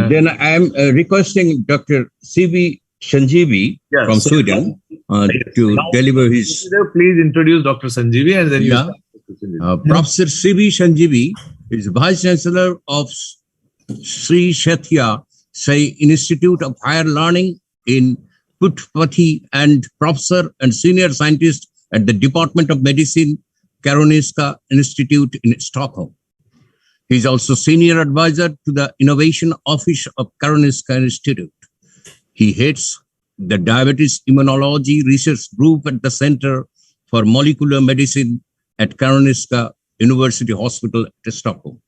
Then I am requesting Dr. C.V. Sanjeevi from Sweden to deliver his... Please introduce Dr. Sanjeevi and then you... Professor C.V. Sanjeevi is Vice Chancellor of Sri Sathya Sai Institute of Higher Learning in Puttparthi and Professor and Senior Scientist at the Department of Medicine, Karolinska Institute in Stockholm. He is also Senior Advisor to the Innovation Office of Karolinska Institute. He heads the Diabetes Immunology Research Group at the Center for Molecular Medicine at Karolinska University Hospital at Stockholm.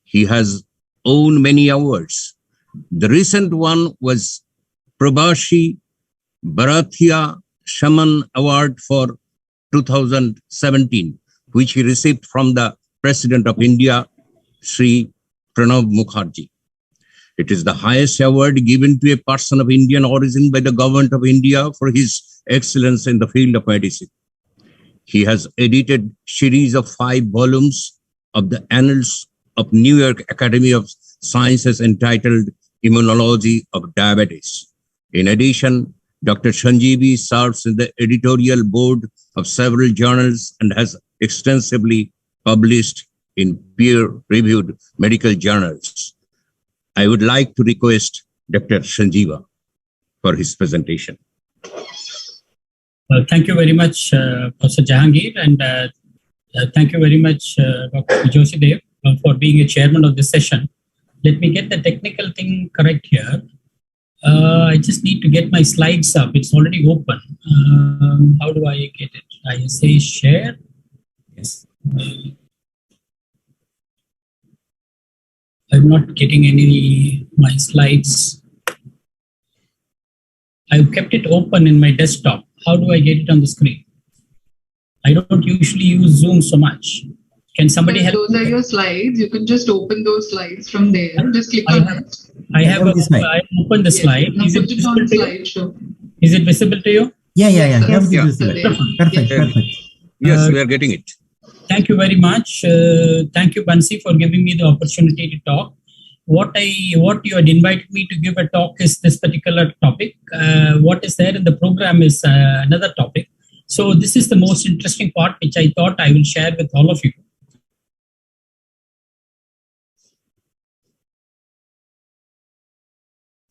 He has won many awards. The recent one was Prabhashi Bharathia Shaman Award for 2017, which he received from the President of India, Sri Pranab Mukherjee. It is the highest award given to a person of Indian origin by the government of India for his excellence in the field of medicine. He has edited series of 5 volumes of the Annals of New York Academy of Sciences entitled Immunology of Diabetes. In addition, Dr. Sanjeevi serves in the editorial board of several journals and has extensively published in peer-reviewed medical journals. I would like to request Dr. Sanjeeva for his presentation. Well, thank you very much, Professor Jahangir, and thank you very much, Dr. Jothydev, for being a chairman of this session. Let me get the technical thing correct here. I just need to get my slides up. It's already open. How do I get it? I say share. Yes. I'm not getting my slides. I've kept it open in my desktop. How do I get it on the screen? I don't usually use Zoom so much. Can somebody help? Those are your slides. You can just open those slides from there. Just click on it. I opened the slide. Is it visible to you? Is it visible to you? Yeah. Perfect. Yes, we are getting it. Thank you very much. Thank you, Bansi, for giving me the opportunity to talk. What you had invited me to give a talk is this particular topic. What is there in the program is another topic. So this is the most interesting part, which I thought I will share with all of you.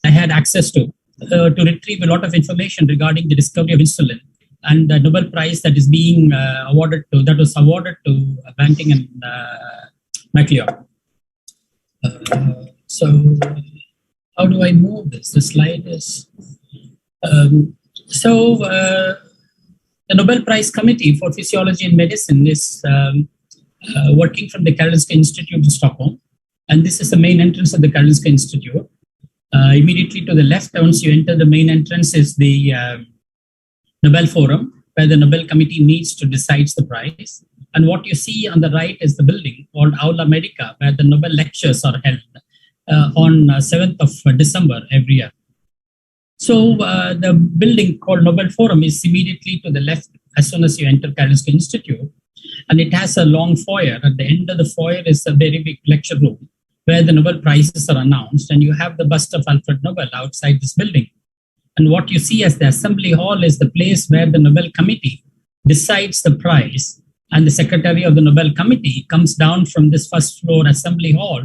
I had access to retrieve a lot of information regarding the discovery of insulin and the Nobel Prize that is being was awarded to Banting and MacLeod. So how do I move this? The slide is the Nobel Prize Committee for Physiology and Medicine is working from the Karolinska Institute in Stockholm, and this is the main entrance of the Karolinska Institute. Immediately to the left, once you enter the main entrance, is the Nobel Forum, where the Nobel Committee meets to decide the prize. And what you see on the right is the building called Aula Medica, where the Nobel lectures are held on 7th of December every year. So the building called Nobel Forum is immediately to the left as soon as you enter Karolinska Institute. And it has a long foyer. At the end of the foyer is a very big lecture room where the Nobel Prizes are announced. And you have the bust of Alfred Nobel outside this building. And what you see as the assembly hall is the place where the Nobel Committee decides the prize. And the secretary of the Nobel Committee comes down from this first floor assembly hall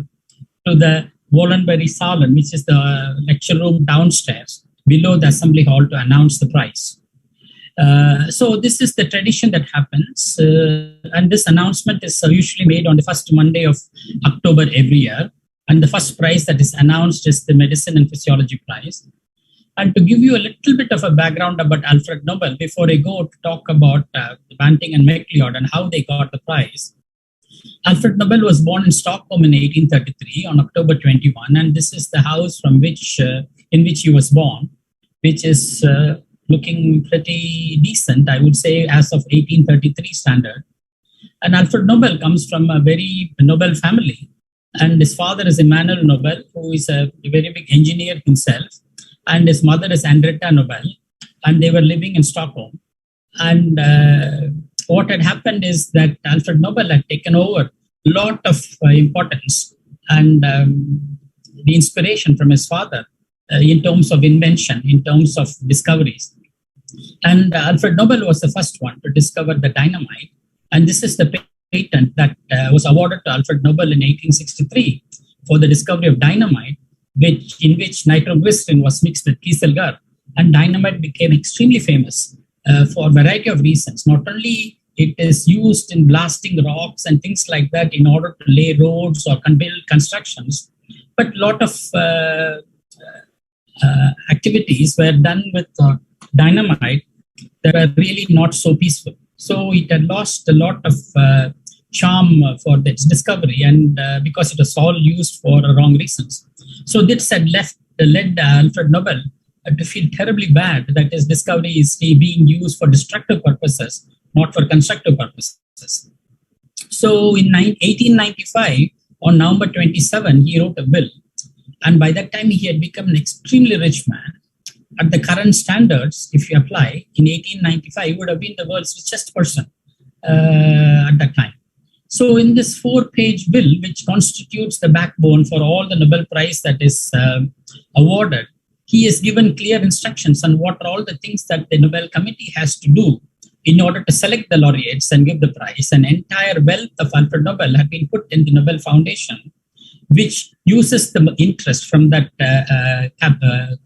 to the Wallenberg Salen, which is the lecture room downstairs below the assembly hall, to announce the prize. So this is the tradition that happens. And this announcement is usually made on the first Monday of October every year. And the first prize that is announced is the Medicine and Physiology Prize. And to give you a little bit of a background about Alfred Nobel, before I go to talk about Banting and MacLeod and how they got the prize, Alfred Nobel was born in Stockholm in 1833 on October 21, and this is the house from in which he was born, which is looking pretty decent, I would say, as of 1833 standard. And Alfred Nobel comes from a very Nobel family, and his father is Emanuel Nobel, who is a very big engineer himself, and his mother is Henrietta Nobel, and they were living in Stockholm. And what had happened is that Alfred Nobel had taken over a lot of importance, and the inspiration from his father in terms of invention, in terms of discoveries. And Alfred Nobel was the first one to discover the dynamite. And this is the patent that was awarded to Alfred Nobel in 1863 for the discovery of dynamite, in which nitroglycerin was mixed with kieselguhr. And dynamite became extremely famous for a variety of reasons. Not only it is used in blasting rocks and things like that in order to lay roads or build constructions, but a lot of activities were done with dynamite that were really not so peaceful. So it had lost a lot of charm for its discovery, and because it was all used for wrong reasons. So this had led Alfred Nobel to feel terribly bad that his discovery is being used for destructive purposes, not for constructive purposes. So in 1895, on November 27, he wrote a will. And by that time, he had become an extremely rich man. At the current standards, if you apply, in 1895, he would have been the world's richest person at that time. So in this 4-page bill, which constitutes the backbone for all the Nobel Prize that is awarded, he has given clear instructions on what are all the things that the Nobel Committee has to do in order to select the laureates and give the prize. An entire wealth of Alfred Nobel had been put in the Nobel Foundation, which uses the interest from that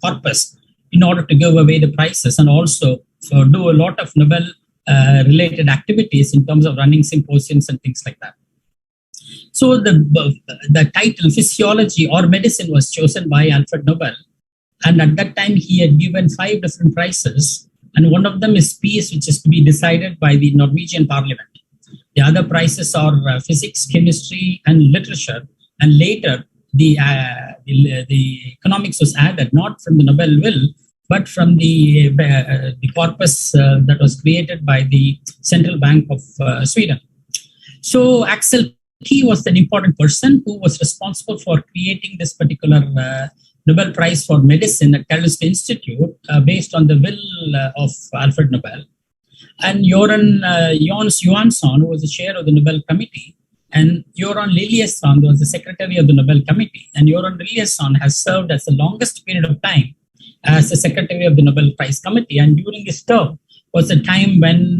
corpus in order to give away the prizes, and also do a lot of Nobel related activities in terms of running symposiums and things like that. So the title Physiology or Medicine was chosen by Alfred Nobel. And at that time, he had given 5 different prizes. And one of them is peace, which is to be decided by the Norwegian Parliament. The other prizes are physics, chemistry, and literature. And later, the economics was added, not from the Nobel will, but from the corpus that was created by the Central Bank of Sweden. So Axel Key was an important person who was responsible for creating this particular Nobel Prize for Medicine at Karolinska Institute based on the will of Alfred Nobel. And Jons Johansson, who was the chair of the Nobel Committee, and Göran Liljesson was the secretary of the Nobel Committee. And Göran Liljesson has served as the longest period of time as the secretary of the Nobel Prize Committee. And during his term was a time when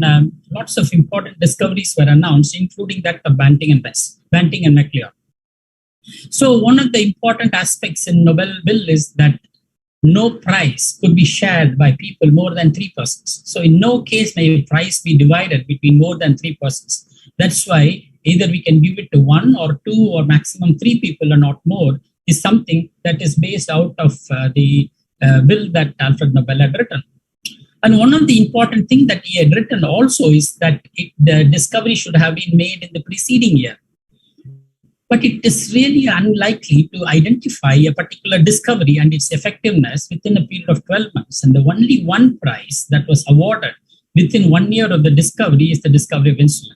lots of important discoveries were announced, including that of Banting and MacLeod. So one of the important aspects in Nobel Bill is that no prize could be shared by people more than 3 persons. So in no case may a prize be divided between more than 3 persons. That's why either we can give it to 1 or 2 or maximum 3 people or not more is something that is based out of the will that Alfred Nobel had written. And one of the important things that he had written also is that the discovery should have been made in the preceding year. But it is really unlikely to identify a particular discovery and its effectiveness within a period of 12 months. And the only one prize that was awarded within 1 year of the discovery is the discovery of insulin.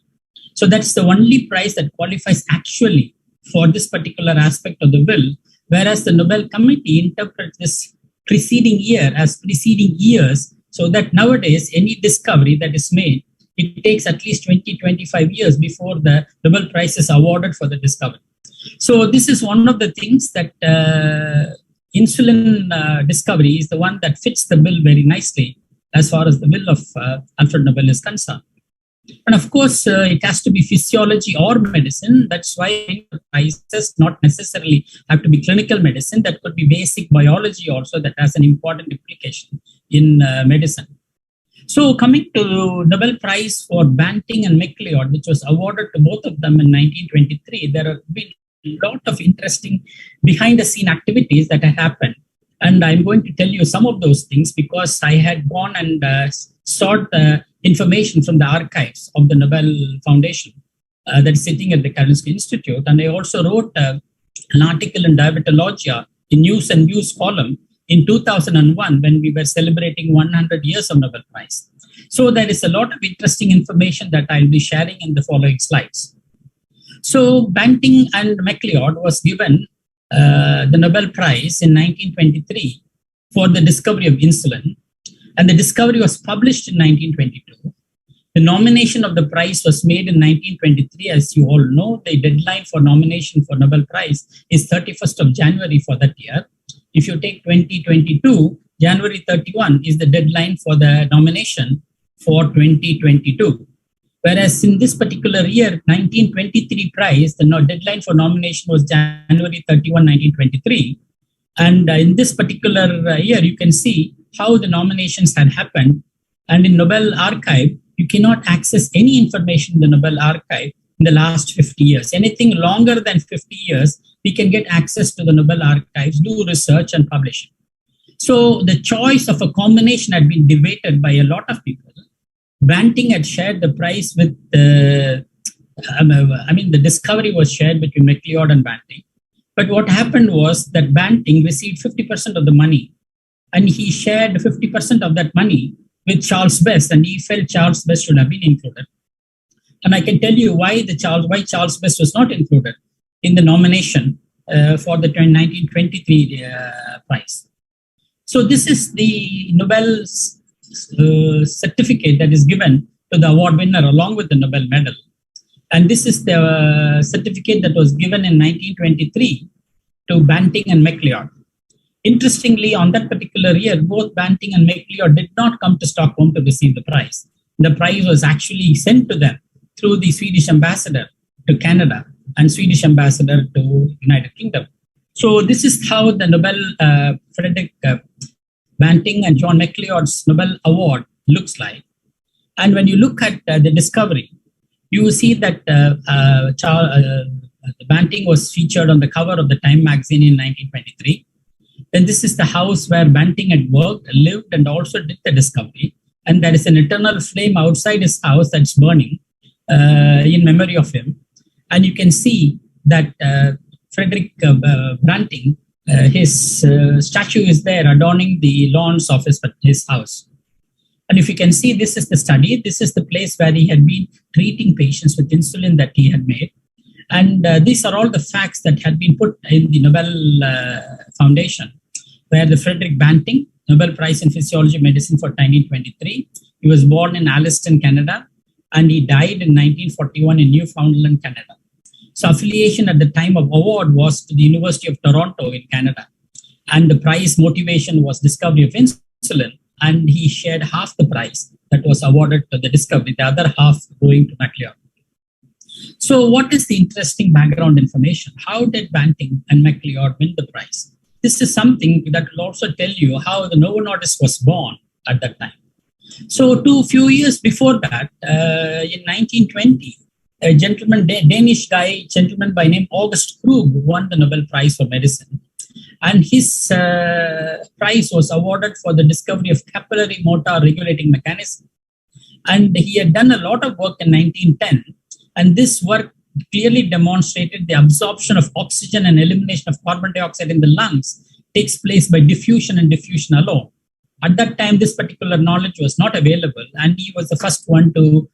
So that's the only prize that qualifies actually for this particular aspect of the will, whereas the Nobel Committee interprets this preceding year as preceding years, so that nowadays any discovery that is made, it takes at least 20-25 years before the Nobel Prize is awarded for the discovery. So this is one of the things that insulin discovery is the one that fits the bill very nicely as far as the will of Alfred Nobel is concerned. And of course, it has to be physiology or medicine. That's why prizes not necessarily have to be clinical medicine. That could be basic biology also that has an important implication in medicine. So coming to Nobel Prize for Banting and MacLeod, which was awarded to both of them in 1923, there have been a lot of interesting behind-the-scene activities that have happened. And I'm going to tell you some of those things because I had gone and sought information from the archives of the Nobel Foundation that is sitting at the Karolinska Institute. And I also wrote an article in Diabetologia in News and Views column in 2001 when we were celebrating 100 years of Nobel Prize. So there is a lot of interesting information that I'll be sharing in the following slides. So Banting and MacLeod was given the Nobel Prize in 1923 for the discovery of insulin. And the discovery was published in 1922. The nomination of the prize was made in 1923. As you all know, the deadline for nomination for Nobel Prize is 31st of January for that year. If you take 2022, January 31 is the deadline for the nomination for 2022. Whereas in this particular year, 1923 prize, the deadline for nomination was January 31, 1923. And in this particular year, you can see how the nominations had happened. And in Nobel Archive, you cannot access any information in the Nobel Archive in the last 50 years. Anything longer than 50 years, we can get access to the Nobel Archives, do research and publish it. So the choice of a combination had been debated by a lot of people. Banting had shared the prize with, the discovery was shared between MacLeod and Banting. But what happened was that Banting received 50% of the money, and he shared 50% of that money with Charles Best, and he felt Charles Best should have been included. And I can tell you why Charles Best was not included in the nomination for the 1923 prize. So this is the Nobel certificate that is given to the award winner along with the Nobel medal. And this is the certificate that was given in 1923 to Banting and MacLeod. Interestingly, on that particular year, both Banting and MacLeod did not come to Stockholm to receive the prize. The prize was actually sent to them through the Swedish ambassador to Canada and Swedish ambassador to United Kingdom. So this is how the Nobel Frederick Banting and John MacLeod's Nobel Award looks like. And when you look at the discovery, you will see that Banting was featured on the cover of the Time magazine in 1923. Then this is the house where Banting had worked, lived, and also did the discovery. And there is an eternal flame outside his house that's burning in memory of him. And you can see that Frederick Banting, his statue is there adorning the lawns of his house. And if you can see, this is the study. This is the place where he had been treating patients with insulin that he had made. And these are all the facts that had been put in the Nobel Foundation, where the Frederick Banting, Nobel Prize in Physiology of Medicine for 1923. He was born in Alliston, Canada, and he died in 1941 in Newfoundland, Canada. So affiliation at the time of award was to the University of Toronto in Canada. And the prize motivation was discovery of insulin. And he shared half the prize that was awarded to the discovery, the other half going to MacLeod. So what is the interesting background information? How did Banting and MacLeod win the prize? This is something that will also tell you how the Novo Nordisk was born at that time. So a few years before that, in 1920, a Danish gentleman by name August Krug won the Nobel Prize for Medicine. And his prize was awarded for the discovery of capillary motor regulating mechanism. And he had done a lot of work in 1910. And this work clearly demonstrated the absorption of oxygen and elimination of carbon dioxide in the lungs takes place by diffusion and diffusion alone. At that time, this particular knowledge was not available, and he was the first one to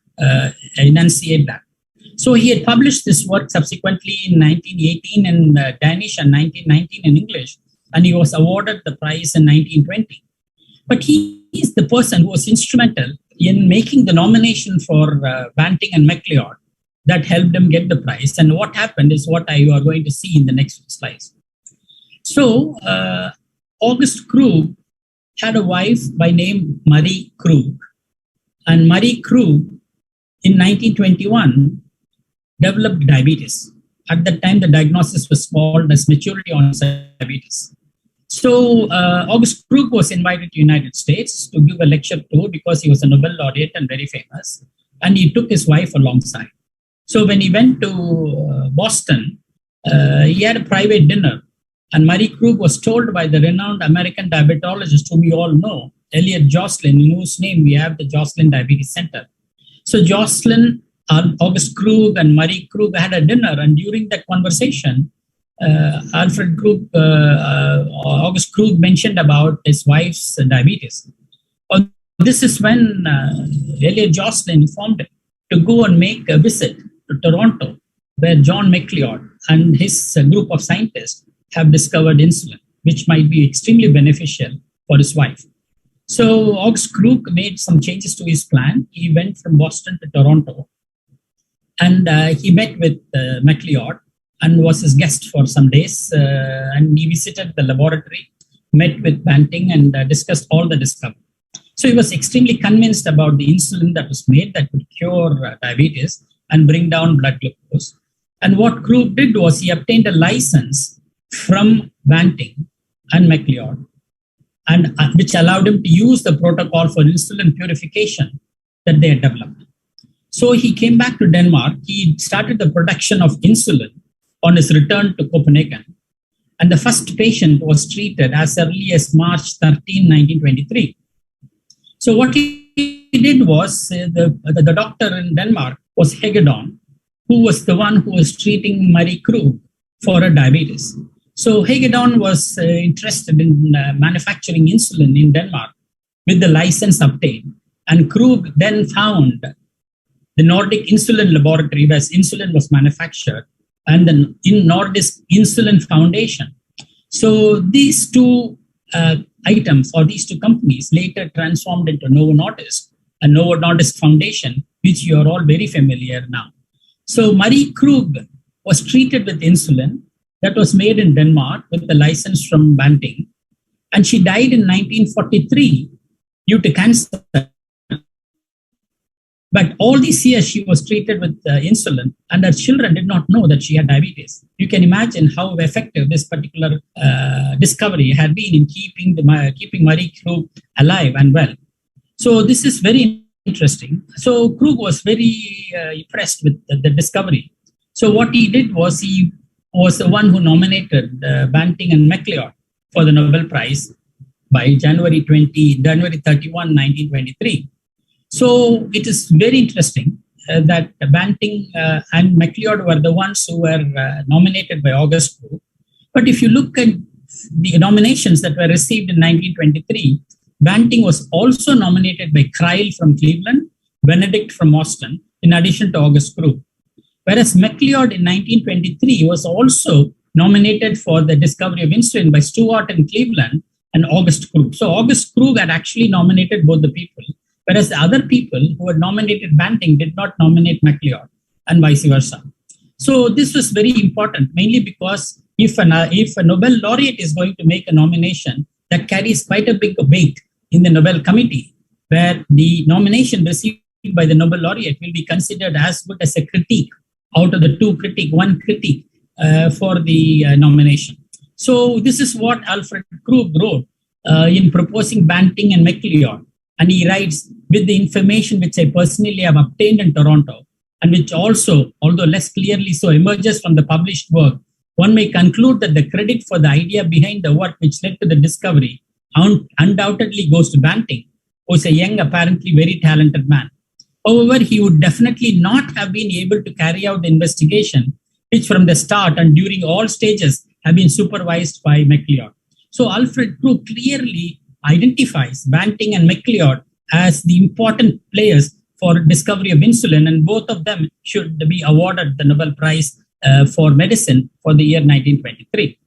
enunciate that. So he had published this work subsequently in 1918 in Danish and 1919 in English, and he was awarded the prize in 1920. But he is the person who was instrumental in making the nomination for Banting and MacLeod that helped him get the prize. And what happened is what you are going to see in the next slides. So August Krug had a wife by name Marie Krug. And Marie Krug, in 1921, developed diabetes. At that time, the diagnosis was called as maturity onset diabetes. So August Krug was invited to the United States to give a lecture tour because he was a Nobel laureate and very famous. And he took his wife alongside. So when he went to Boston, he had a private dinner. And Marie Krug was told by the renowned American diabetologist whom you all know, Elliot Jocelyn, in whose name we have the Jocelyn Diabetes Center. So Jocelyn, August Krug and Marie Krug had a dinner, and during that conversation, Alfred Krug, August Krug mentioned about his wife's diabetes. This is when Elliot Jocelyn informed him to go and make a visit to Toronto, where John MacLeod and his group of scientists have discovered insulin, which might be extremely beneficial for his wife. So August Krug made some changes to his plan. He went from Boston to Toronto, and he met with MacLeod and was his guest for some days. And he visited the laboratory, met with Banting, and discussed all the discovery. So he was extremely convinced about the insulin that was made that would cure diabetes and bring down blood glucose. And what Krug did was he obtained a license from Banting and MacLeod, and which allowed him to use the protocol for insulin purification that they had developed. So he came back to Denmark. He started the production of insulin on his return to Copenhagen. And the first patient was treated as early as March 13, 1923. So what he did was, the doctor in Denmark was Hagedorn, who was the one who was treating Marie Krug for her diabetes. So Hagedorn was interested in manufacturing insulin in Denmark with the license obtained. And Krug then found the Nordic Insulin Laboratory where insulin was manufactured, and the Nordisk Insulin Foundation. So these two items, or these two companies, later transformed into Novo Nordisk, a Novo Nordisk Foundation, which you are all very familiar now. So Marie Krug was treated with insulin that was made in Denmark with the license from Banting, and she died in 1943 due to cancer. But all these years she was treated with insulin, and her children did not know that she had diabetes. You can imagine how effective this particular discovery had been in keeping Marie Krug alive and well. So this is very interesting. So Krug was very impressed with the discovery. So what he did was he was the one who nominated Banting and MacLeod for the Nobel Prize by January 31, 1923. So it is very interesting that Banting and MacLeod were the ones who were nominated by August Krug. But if you look at the nominations that were received in 1923, Banting was also nominated by Kreil from Cleveland, Benedict from Austin, in addition to August Krug. Whereas MacLeod in 1923 was also nominated for the discovery of insulin by Stewart in Cleveland and August Krug. So August Krug had actually nominated both the people, whereas the other people who had nominated Banting did not nominate MacLeod, and vice versa. So this was very important, mainly because if a Nobel laureate is going to make a nomination, that carries quite a big weight in the Nobel Committee, where the nomination received by the Nobel laureate will be considered as good as a critique out of the one critique for the nomination. So this is what Alfred Krug wrote in proposing Banting and MacLeod. And he writes, with the information which I personally have obtained in Toronto, and which also, although less clearly so, emerges from the published work, one may conclude that the credit for the idea behind the work which led to the discovery undoubtedly goes to Banting, who is a young, apparently very talented man. However, he would definitely not have been able to carry out the investigation, which from the start and during all stages have been supervised by MacLeod. So Alfred Krug clearly identifies Banting and MacLeod as the important players for discovery of insulin, and both of them should be awarded the Nobel Prize for Medicine for the year 1923.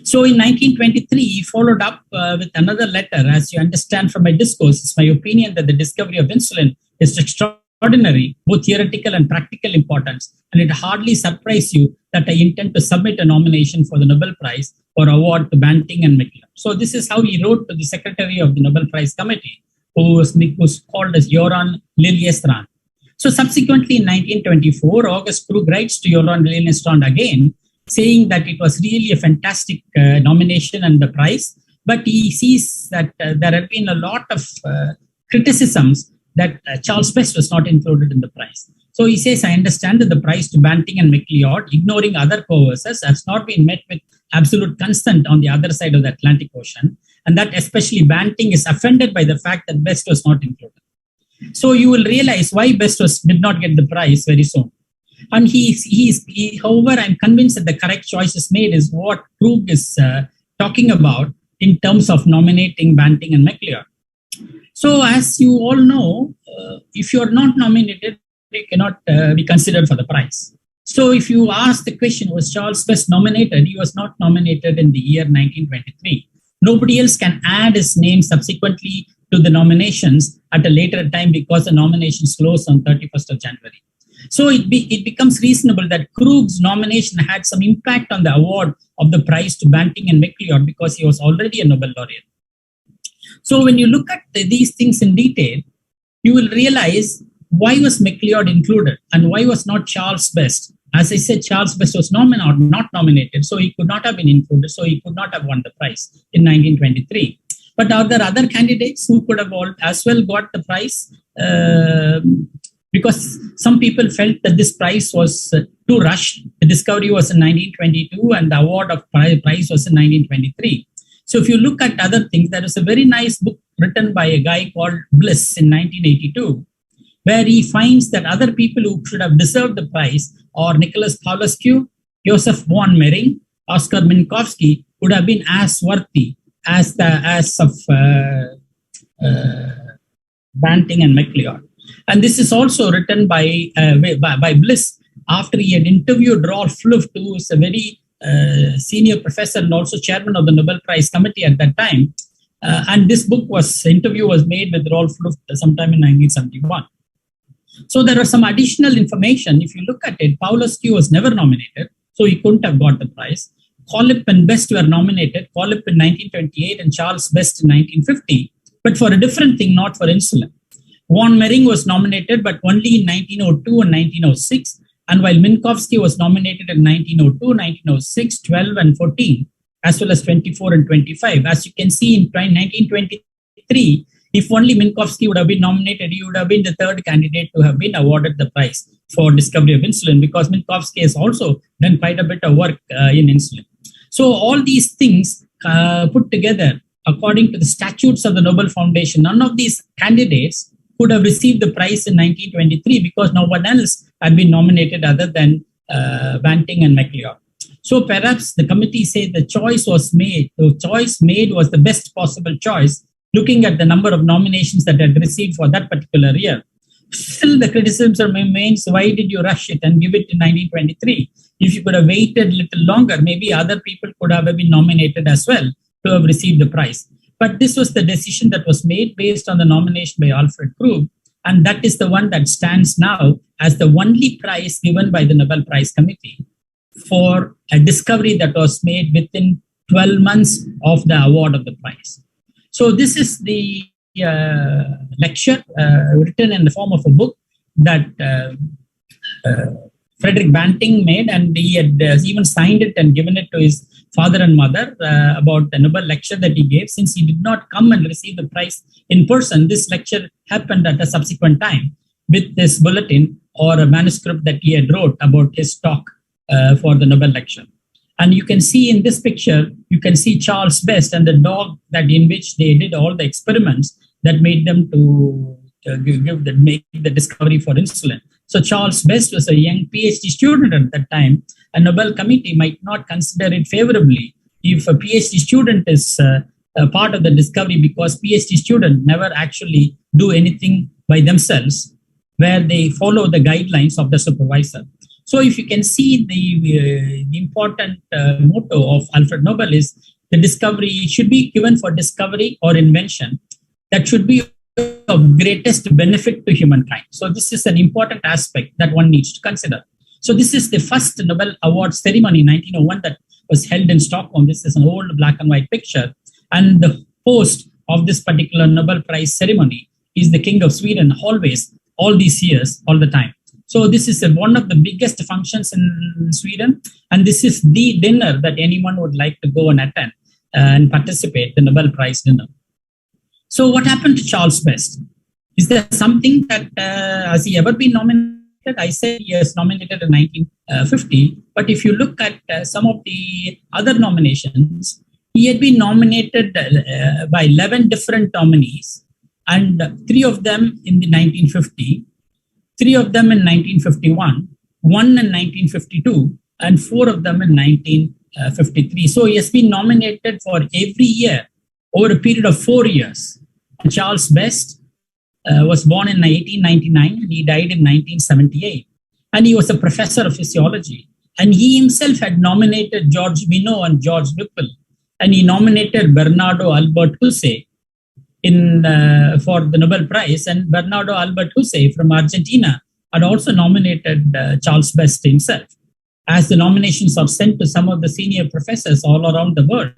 So in 1923, he followed up with another letter. As you understand from my discourse, it's my opinion that the discovery of insulin is extraordinary, both theoretical and practical importance, and it hardly surprises you that I intend to submit a nomination for the Nobel Prize or award to Banting and MacLeod. So this is how he wrote to the secretary of the Nobel Prize Committee, who was called as Göran Liljestrand. So subsequently in 1924, August Krug writes to Göran Liljestrand again, saying that it was really a fantastic nomination and the prize, but he sees that there have been a lot of criticisms that Charles Best was not included in the prize. So he says, I understand that the prize to Banting and MacLeod, ignoring other co-authors, has not been met with absolute consent on the other side of the Atlantic Ocean, and that especially Banting is offended by the fact that Best was not included. So you will realize why Best did not get the prize very soon. And however, I'm convinced that the correct choice is made is what Krug is talking about in terms of nominating Banting and MacLeod. So as you all know, if you're not nominated, you cannot be considered for the prize. So if you ask the question, was Charles Best nominated? He was not nominated in the year 1923. Nobody else can add his name subsequently to the nominations at a later time because the nominations close on 31st of January. So it becomes reasonable that Krug's nomination had some impact on the award of the prize to Banting and MacLeod because he was already a Nobel laureate. So when you look at these things in detail, you will realize why was MacLeod included and why was not Charles Best. As I said, Charles Best was not nominated, so he could not have been included, so he could not have won the prize in 1923. But are there other candidates who could have as well got the prize? Because some people felt that this prize was too rushed. The discovery was in 1922 and the award of prize was in 1923. So if you look at other things, there is a very nice book written by a guy called Bliss in 1982, where he finds that other people who should have deserved the prize are Nicholas Paulescu, Joseph von Mering, Oscar Minkowski, would have been as worthy as of Banting and MacLeod. And this is also written by Bliss after he had interviewed Rolf Luft, who is a very senior professor and also chairman of the Nobel Prize Committee at that time. And this interview was made with Rolf Luft sometime in 1971. So there are some additional information. If you look at it, Paulescu was never nominated, so he couldn't have got the prize. Collip and Best were nominated, Collip in 1928 and Charles Best in 1950, but for a different thing, not for insulin. Von Mering was nominated, but only in 1902 and 1906. And while Minkowski was nominated in 1902, 1906, 12 and 14, as well as 24 and 25. As you can see in 1923, if only Minkowski would have been nominated, he would have been the third candidate to have been awarded the prize for discovery of insulin, because Minkowski has also done quite a bit of work in insulin. So all these things put together, according to the statutes of the Nobel Foundation, none of these candidates could have received the prize in 1923 because no one else had been nominated other than Banting and MacLeod. So perhaps the committee said the choice made was the best possible choice, looking at the number of nominations that had received for that particular year. Still, the criticism remains, why did you rush it and give it in 1923? If you could have waited a little longer, maybe other people could have been nominated as well to have received the prize. But this was the decision that was made based on the nomination by Alfred Krug, and that is the one that stands now as the only prize given by the Nobel Prize Committee for a discovery that was made within 12 months of the award of the prize. So this is the lecture written in the form of a book that Frederick Banting made, and he had even signed it and given it to his father and mother about the Nobel lecture that he gave. Since he did not come and receive the prize in person, this lecture happened at a subsequent time with this bulletin or a manuscript that he had wrote about his talk for the Nobel lecture. And you can see in this picture, you can see Charles Best and the dog that in which they did all the experiments that made them to make the discovery for insulin. So Charles Best was a young PhD student at that time. A Nobel committee might not consider it favorably if a PhD student is a part of the discovery, because PhD students never actually do anything by themselves, where they follow the guidelines of the supervisor. So if you can see the important motto of Alfred Nobel is the discovery should be given for discovery or invention that should be of greatest benefit to humankind. So this is an important aspect that one needs to consider. So this is the first Nobel Award ceremony in 1901 that was held in Stockholm. This is an old black and white picture. And the host of this particular Nobel Prize ceremony is the King of Sweden, always, all these years, all the time. So this is one of the biggest functions in Sweden. And this is the dinner that anyone would like to go and attend and participate, the Nobel Prize dinner. So what happened to Charles Best? Is there something that, has he ever been nominated? I said he was nominated in 1950. But if you look at some of the other nominations, he had been nominated by 11 different nominees, and 3 of them in the 1950, 3 of them in 1951, 1 in 1952, and 4 of them in 1953. So he has been nominated for every year over a period of 4 years. And Charles Best was born in 1899 and he died in 1978. And he was a professor of physiology. And he himself had nominated George Minot and George Whipple. and he nominated Bernardo Albert Husse for the Nobel Prize. And Bernardo Albert Husse from Argentina had also nominated Charles Best himself, as the nominations are sent to some of the senior professors all around the world.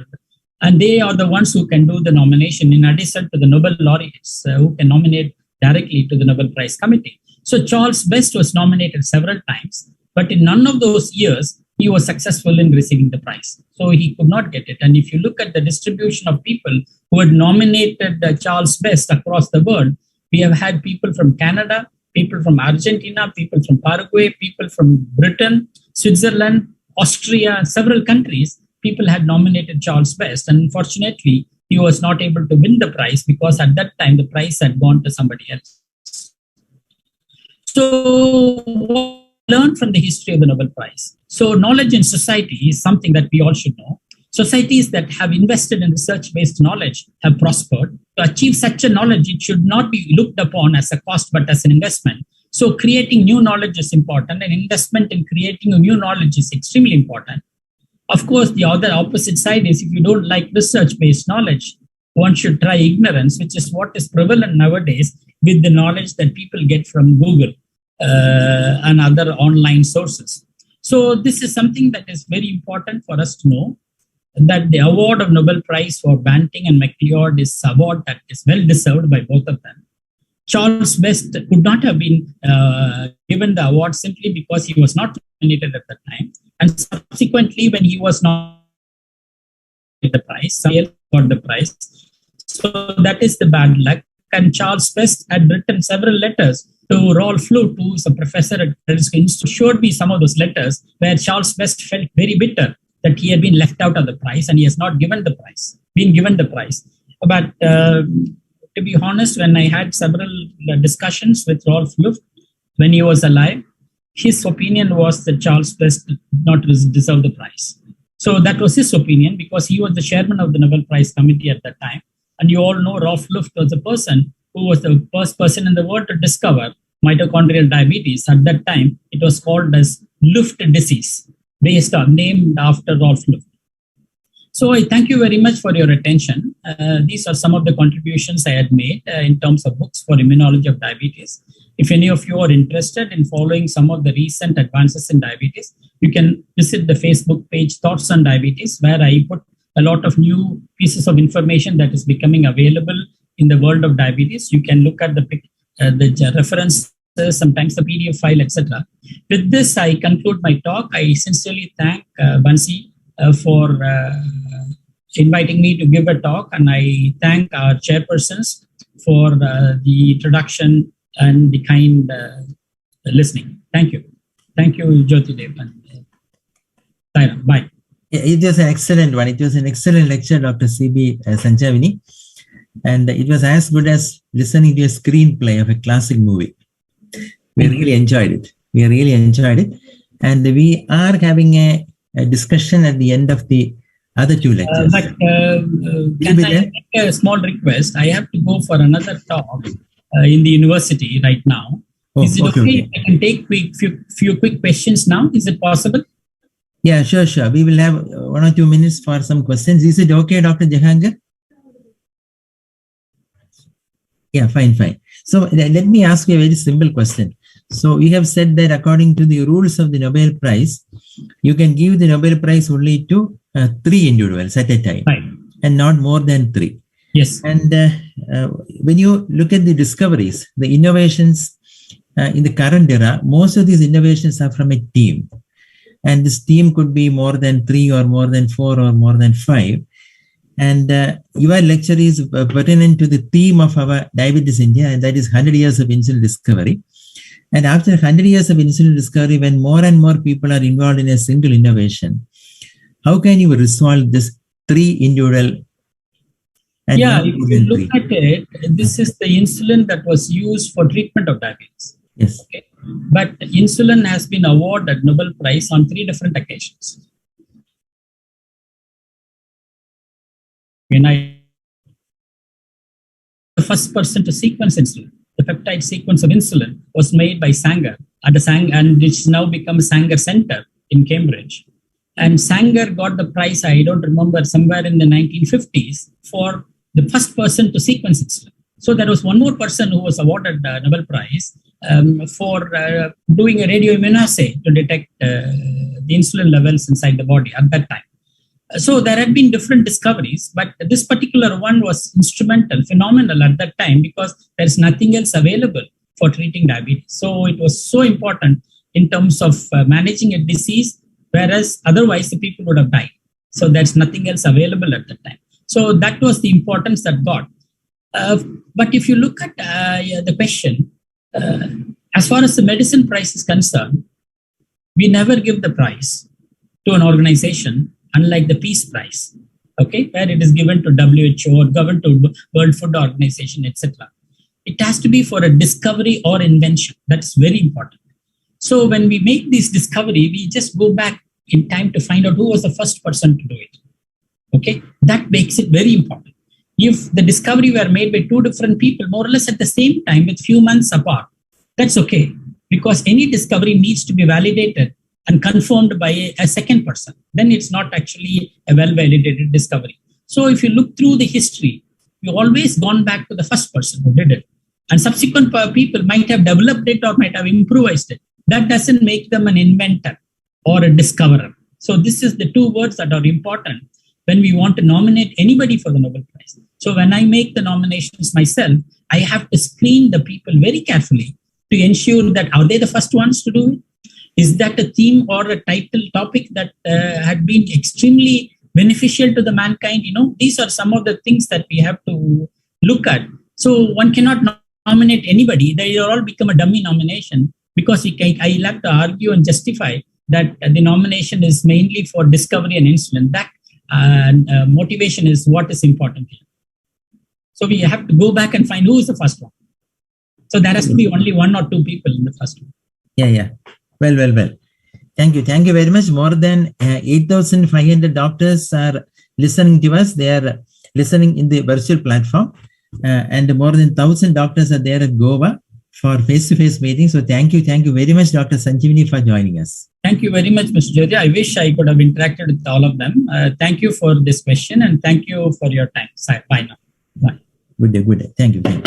And they are the ones who can do the nomination, in addition to the Nobel laureates who can nominate directly to the Nobel Prize Committee. So Charles Best was nominated several times, but in none of those years, he was successful in receiving the prize. So he could not get it. And if you look at the distribution of people who had nominated Charles Best across the world, we have had people from Canada, people from Argentina, people from Paraguay, people from Britain, Switzerland, Austria, several countries. People had nominated Charles Best. And unfortunately, he was not able to win the prize because at that time, the prize had gone to somebody else. So what learn from the history of the Nobel Prize? So knowledge in society is something that we all should know. Societies that have invested in research-based knowledge have prospered. To achieve such a knowledge, it should not be looked upon as a cost, but as an investment. So creating new knowledge is important, and investment in creating new knowledge is extremely important. Of course, the other opposite side is if you don't like research-based knowledge, one should try ignorance, which is what is prevalent nowadays with the knowledge that people get from Google and other online sources. So this is something that is very important for us to know, that the award of Nobel Prize for Banting and MacLeod is an award that is well deserved by both of them. Charles Best could not have been given the award simply because he was not nominated at that time. And subsequently, when he was not the prize, somebody else got the prize. So that is the bad luck. And Charles Best had written several letters to Rolf Luft, who is a professor at Karolinska Institute, showed me some of those letters where Charles Best felt very bitter that he had been left out of the prize and he has not been given the prize. But to be honest, when I had several discussions with Rolf Luft when he was alive, his opinion was that Charles Best did not deserve the prize. So that was his opinion because he was the chairman of the Nobel Prize Committee at that time. And you all know Rolf Luft was the person who was the first person in the world to discover mitochondrial diabetes. At that time, it was called as Luft disease, named after Rolf Luft. So I thank you very much for your attention. These are some of the contributions I had made in terms of books for immunology of diabetes. If any of you are interested in following some of the recent advances in diabetes, you can visit the Facebook page Thoughts on Diabetes, where I put a lot of new pieces of information that is becoming available in the world of diabetes. You can look at the references, sometimes the PDF file, etc. With this, I conclude my talk. I sincerely thank Bansi for inviting me to give a talk, and I thank our chairpersons for the introduction and the kind listening. Thank you. Thank you, Jothydev and Tyra. Bye. It was an excellent one. It was an excellent lecture, Dr. C.B. Sanjeevi. And it was as good as listening to a screenplay of a classic movie. We really enjoyed it. And we are having a discussion at the end of the other two lectures. But can I make a small request? I have to go for another talk in the university right now. Is it okay? I can take few quick questions now. Is it possible? Yeah, sure. We will have 1 or 2 minutes for some questions. Is it okay, Dr. Jahangir? Yeah, fine. So let me ask you a very simple question. So we have said that according to the rules of the Nobel Prize, you can give the Nobel Prize only to 3 individuals at a time, right, and not more than 3. Yes. And when you look at the discoveries, the innovations in the current era, most of these innovations are from a team. And this team could be more than 3 or more than 4 or more than 5. And your lecture is pertinent to the theme of our DiabetesIndia, and that is 100 years of insulin discovery. And after 100 years of insulin discovery, when more and more people are involved in a single innovation, how can you resolve this 3 individual? And if you look at it, this is the insulin that was used for treatment of diabetes. Yes. Okay. But insulin has been awarded Nobel Prize on 3 different occasions. The first person to sequence insulin, the peptide sequence of insulin, was made by Sanger at the and which now become Sanger Center in Cambridge. And Sanger got the prize, I don't remember, somewhere in the 1950s for the first person to sequence insulin. So there was one more person who was awarded the Nobel Prize for doing a radioimmunoassay to detect the insulin levels inside the body at that time. So there had been different discoveries, but this particular one was instrumental, phenomenal at that time because there's nothing else available for treating diabetes. So it was so important in terms of managing a disease, whereas otherwise the people would have died. So there's nothing else available at that time. So that was the importance that got. But if you look at the question, as far as the medicine prize is concerned, we never give the prize to an organization, unlike the Peace Prize, okay, where it is given to WHO or given to World Food Organization, etc. It has to be for a discovery or invention. That's very important. So when we make this discovery, we just go back in time to find out who was the first person to do it. Okay, that makes it very important. If the discovery were made by two different people, more or less at the same time with few months apart, that's okay, because any discovery needs to be validated and confirmed by a second person. Then it's not actually a well-validated discovery. So if you look through the history, you've always gone back to the first person who did it. And subsequent people might have developed it or might have improvised it. That doesn't make them an inventor or a discoverer. So this is the two words that are important when we want to nominate anybody for the Nobel Prize. So when I make the nominations myself, I have to screen the people very carefully to ensure that are they the first ones to do it? Is that a theme or a title topic that had been extremely beneficial to the mankind? You know, these are some of the things that we have to look at. So one cannot nominate anybody. They all become a dummy nomination because I'll have to argue and justify that the nomination is mainly for discovery and insulin. That motivation is what is important here. So we have to go back and find who is the first one. So there has to be only one or two people in the first one. Yeah. Well. Thank you. Thank you very much. More than 8,500 doctors are listening to us. They are listening in the virtual platform. And more than 1,000 doctors are there at Goa for face-to-face meetings. So thank you very much, Dr. Sanjeevi, for joining us. Thank you very much, Mr. Jyoti. I wish I could have interacted with all of them. Thank you for this question and thank you for your time. Bye now. Bye. Good day. Thank you.